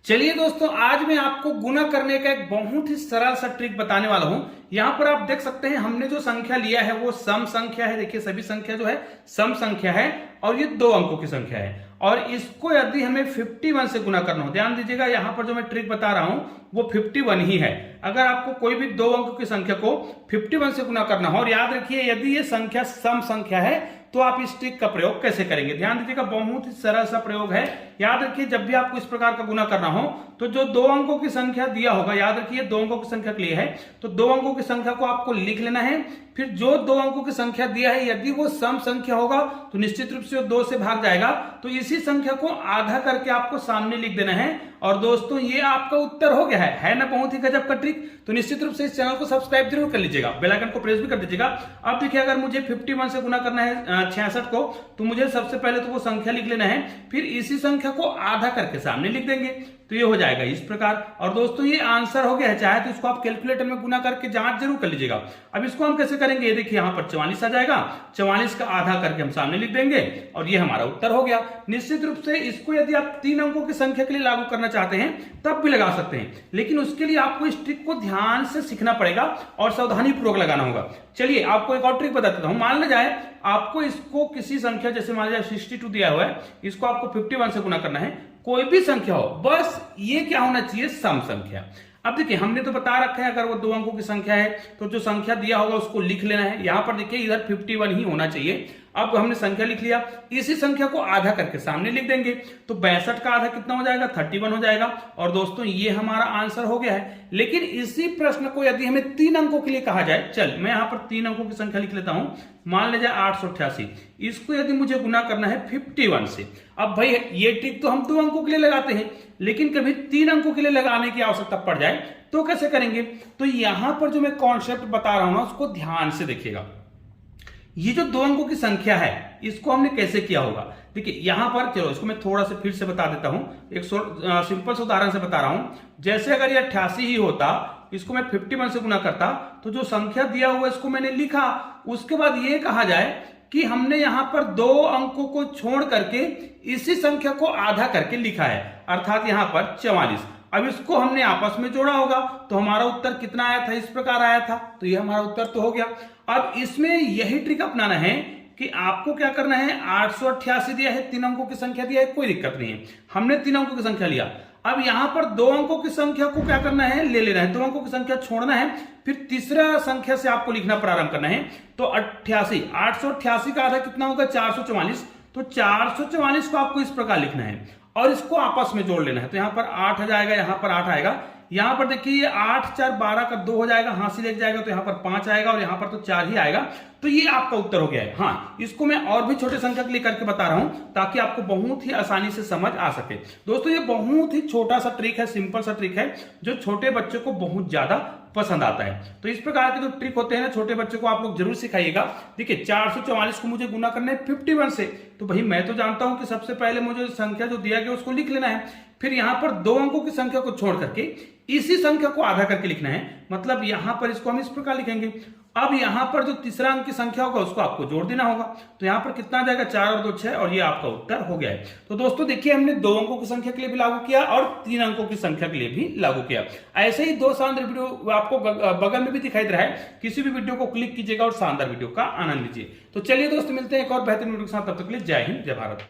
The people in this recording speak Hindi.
चलिए दोस्तों, आज मैं आपको गुना करने का एक बहुत ही सरल सा ट्रिक बताने वाला हूं। यहां पर आप देख सकते हैं हमने जो संख्या लिया है वो सम संख्या है। देखिए सभी संख्या जो है सम संख्या है और ये 2 अंकों की संख्या है और इसको यदि हमें 51 से गुना करना हो, ध्यान दीजिएगा यहां पर जो मैं ट्रिक बता रहा हूं वो 51 ही है। अगर आपको कोई भी 2 अंकों की संख्या को 51 से गुना करना हो, और याद रखिए यदि ये संख्या सम संख्या है तो आप इस ट्रिक का प्रयोग कैसे करेंगे। ध्यान दीजिएगा बहुत ही सरल सा प्रयोग है। याद रखिए जब भी आपको इस प्रकार का गुना करना हो तो जो 2 अंकों की संख्या दिया होगा, याद रखिए 2 अंकों की संख्या के लिए है तो 2 अंकों की संख्या को आपको लिख लेना है। फिर जो 2 अंकों की संख्या दिया है यदि वो सम संख्या होगा तो निश्चित रूप से 2 से भाग जाएगा, तो इसी संख्या को आधा करके आपको सामने लिख देना है। और दोस्तों ये आपका उत्तर हो गया है ना बहुत ही गजब का ट्रिक। तो निश्चित रूप से इस चैनल को सब्सक्राइब जरूर कर लीजिएगा, बेल आइकन को प्रेस भी कर दीजिएगा। अब देखिए अगर मुझे 51 से गुना करना है 66 को, तो मुझे सबसे पहले तो वो संख्या लिख लेना है, फिर इसी संख्या को आधा करके सामने लिख देंगे तो ये हो जाएगा इस प्रकार। और दोस्तों ये आंसर हो गया है, चाहे तो इसको आप कैलकुलेटर में गुना करके जांच जरूर कर लीजिएगा। अब इसको हम कैसे करेंगे, ये देखिए यहाँ पर 44 आ जाएगा, 44 का आधा करके हम सामने लिख देंगे और ये हमारा उत्तर हो गया। निश्चित रूप से इसको यदि आप 3 अंकों की संख्या के लिए लागू करना चाहते हैं तब भी लगा सकते हैं, लेकिन उसके लिए आपको इस ट्रिक को ध्यान से सीखना पड़ेगा और सावधानी पूर्वक लगाना होगा। चलिए आपको एक और ट्रिक बता देता हूं। मान लिया जाए आपको इसको किसी संख्या, जैसे मान लिया 62 दिया हुआ है, इसको आपको 51 से गुना करना है, कोई भी संख्या हो, बस ये क्या होना चाहिए, सम संख्या। अब देखिए हमने तो बता रखा है अगर वो 2 अंकों की संख्या है तो जो संख्या दिया होगा उसको लिख लेना है। यहां पर देखिए इधर 51 ही होना चाहिए। अब हमने संख्या लिख लिया, इसी संख्या को आधा करके सामने लिख देंगे तो 62 का आधा कितना हो जाएगा, 31 हो जाएगा। और दोस्तों ये हमारा आंसर हो गया है। लेकिन इसी प्रश्न को यदि हमें 3 अंकों के लिए कहा जाए, चल मैं यहां पर 3 अंकों की संख्या लिख लेता हूं, मान लीजिए 888, इसको यदि मुझे गुना करना है 51 से। अब भाई ये ट्रिक तो हम 2 अंकों के लिए लगाते हैं, लेकिन कभी 3 अंकों के लिए लगाने की आवश्यकता पड़ जाए तो कैसे करेंगे। तो यहां पर जो मैं कॉन्सेप्ट बता रहा हूं ना उसको ध्यान से देखिएगा। ये जो 2 अंकों की संख्या है इसको हमने कैसे किया होगा, देखिए यहां पर, चलो इसको मैं थोड़ा सा फिर से बता देता हूं, एक सिंपल सा उदाहरण से बता रहा हूं। जैसे अगर ये 88 ही होता, इसको मैं 51 से गुना करता, तो जो संख्या दिया हुआ इसको मैंने लिखा, उसके बाद ये कहा जाए कि हमने यहां पर 2 अंकों को छोड़ करके इसी संख्या को आधा करके लिखा है, अर्थात यहां पर 44। अब इसको हमने आपस में जोड़ा होगा तो हमारा उत्तर कितना आया था, इस प्रकार आया था, तो ये हमारा उत्तर तो हो गया। अब इसमें यही ट्रिक अपनाना है कि आपको क्या करना है, 888 दिया है, 3 अंकों की संख्या दिया है, कोई दिक्कत नहीं है, हमने 3 अंकों की संख्या लिया। अब यहां पर 2 अंकों की संख्या को क्या करना है, ले लेना है, 2 अंकों की संख्या छोड़ना है, फिर तीसरा संख्या से आपको लिखना प्रारंभ करना है। तो 88, 888 का आधा कितना होगा, 444, तो 444 को आपको इस प्रकार लिखना है और इसको आपस में जोड़ लेना है। तो यहां पर 8 आ जाएगा, यहां पर 8 आएगा, यहां पर देखिए ये 8 4 12 का 2 हो जाएगा, हाथ से लेके जाएगा तो यहां पर 5 आएगा और यहां पर तो 4 ही आएगा। तो ये आपका उत्तर हो गया है। हाँ, इसको मैं और भी छोटे संख्या के लिए करके बता रहा हूं ताकि आपको बहुत ही आसानी से समझ आ सके। दोस्तों ये बहुत ही छोटा सा ट्रिक है, सिंपल सा ट्रिक है जो छोटे बच्चों को बहुत ज्यादा पसंद आता है। तो इस प्रकार के जो ट्रिक होते हैं ना छोटे बच्चों को आप लोग जरूर सिखाइएगा। देखिए 444 को मुझे गुना करना है 51 से, तो भाई मैं तो जानता हूं कि सबसे पहले मुझे संख्या जो दिया गया उसको लिख लेना है, फिर यहां पर 2 अंकों की संख्या को छोड़ करके इसी संख्या को आधा करके लिखना है, मतलब यहां पर इसको हम इस प्रकार लिखेंगे। अब यहां पर जो तीसरा अंक की संख्या होगा उसको आपको जोड़ देना होगा, तो यहां पर कितना आ जाएगा, 4 और 2 6, और ये आपका उत्तर हो गया है। तो दोस्तों देखिए हमने 2 अंकों की संख्या के लिए भी लागू किया और 3 अंकों की संख्या के लिए भी लागू किया। ऐसे ही 2 शानदार वीडियो आपको बगल में भी दिखाई दे रहा है, किसी भी वीडियो को क्लिक कीजिएगा और शानदार वीडियो का आनंद लीजिए। तो चलिए दोस्तों मिलते हैं एक और बेहतरीन वीडियो के साथ, तब तक के लिए जय हिंद जय भारत।